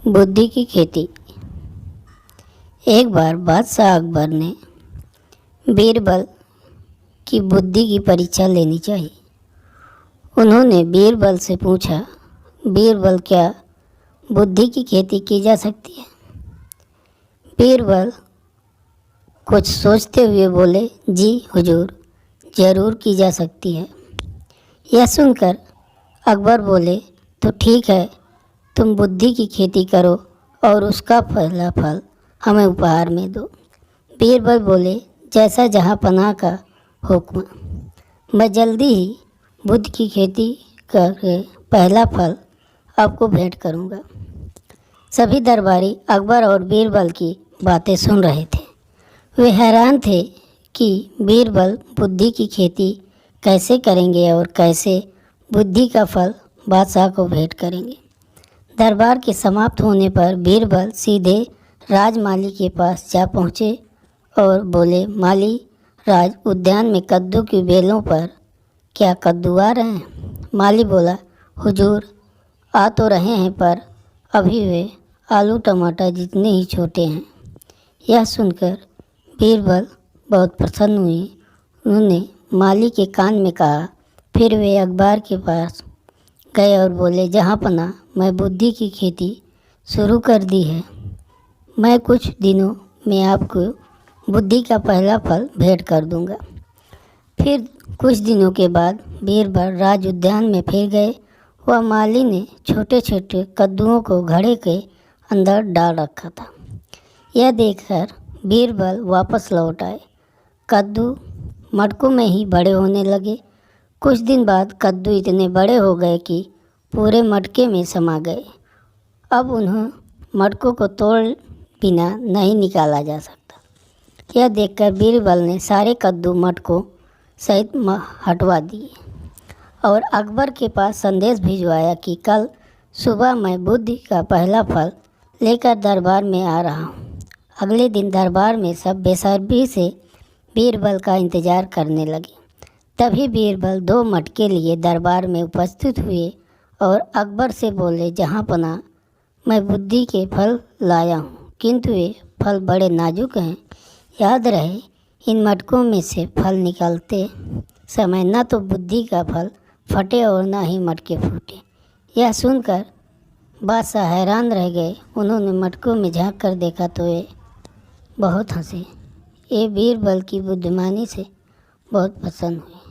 बुद्धि की खेती। एक बार बादशाह अकबर ने बीरबल की बुद्धि की परीक्षा लेनी चाहिए। उन्होंने बीरबल से पूछा, बीरबल, क्या बुद्धि की खेती की जा सकती है? बीरबल कुछ सोचते हुए बोले, जी हुजूर, ज़रूर की जा सकती है। यह सुनकर अकबर बोले, तो ठीक है, तुम बुद्धि की खेती करो और उसका पहला फल हमें उपहार में दो। बीरबल बोले, जैसा जहाँ पनाह का हुक्म, मैं जल्दी ही बुद्धि की खेती करके पहला फल आपको भेंट करूँगा। सभी दरबारी अकबर और बीरबल की बातें सुन रहे थे। वे हैरान थे कि बीरबल बुद्धि की खेती कैसे करेंगे और कैसे बुद्धि का फल बादशाह को भेंट करेंगे। दरबार के समाप्त होने पर बीरबल सीधे राजमाली के पास जा पहुँचे और बोले, माली, राज उद्यान में कद्दू की बेलों पर क्या कद्दू आ रहे हैं? माली बोला, हुजूर, आ तो रहे हैं, पर अभी वे आलू टमाटर जितने ही छोटे हैं। यह सुनकर बीरबल बहुत प्रसन्न हुए। उन्होंने माली के कान में कहा। फिर वे अकबर के पास गए और बोले, जहाँ पनाह, मैं बुद्धि की खेती शुरू कर दी है। मैं कुछ दिनों में आपको बुद्धि का पहला फल भेंट कर दूंगा। फिर कुछ दिनों के बाद बीरबल राज उद्यान में फिर गए। वह माली ने छोटे छोटे कद्दुओं को घड़े के अंदर डाल रखा था। यह देखकर बीरबल वापस लौट आए। कद्दू मटकों में ही बड़े होने लगे। कुछ दिन बाद कद्दू इतने बड़े हो गए कि पूरे मटके में समा गए। अब उन्हें मटकों को तोड़ बिना नहीं निकाला जा सकता। यह देखकर बीरबल ने सारे कद्दू मटकों सहित हटवा दिए और अकबर के पास संदेश भिजवाया कि कल सुबह मैं बुद्धि का पहला फल लेकर दरबार में आ रहा हूँ। अगले दिन दरबार में सब बेसब्री से बीरबल का इंतज़ार करने लगे। तभी बीरबल 2 मटके लिए दरबार में उपस्थित हुए और अकबर से बोले, जहाँ पनाह, मैं बुद्धि के फल लाया हूँ, किंतु ये फल बड़े नाजुक हैं। याद रहे, इन मटकों में से फल निकालते समय न तो बुद्धि का फल फटे और न ही मटके फूटे। यह सुनकर बादशाह हैरान रह गए। उन्होंने मटकों में झांक कर देखा तो ये बहुत हंसे। ये बीरबल की बुद्धिमानी से बहुत प्रसन्न हुए।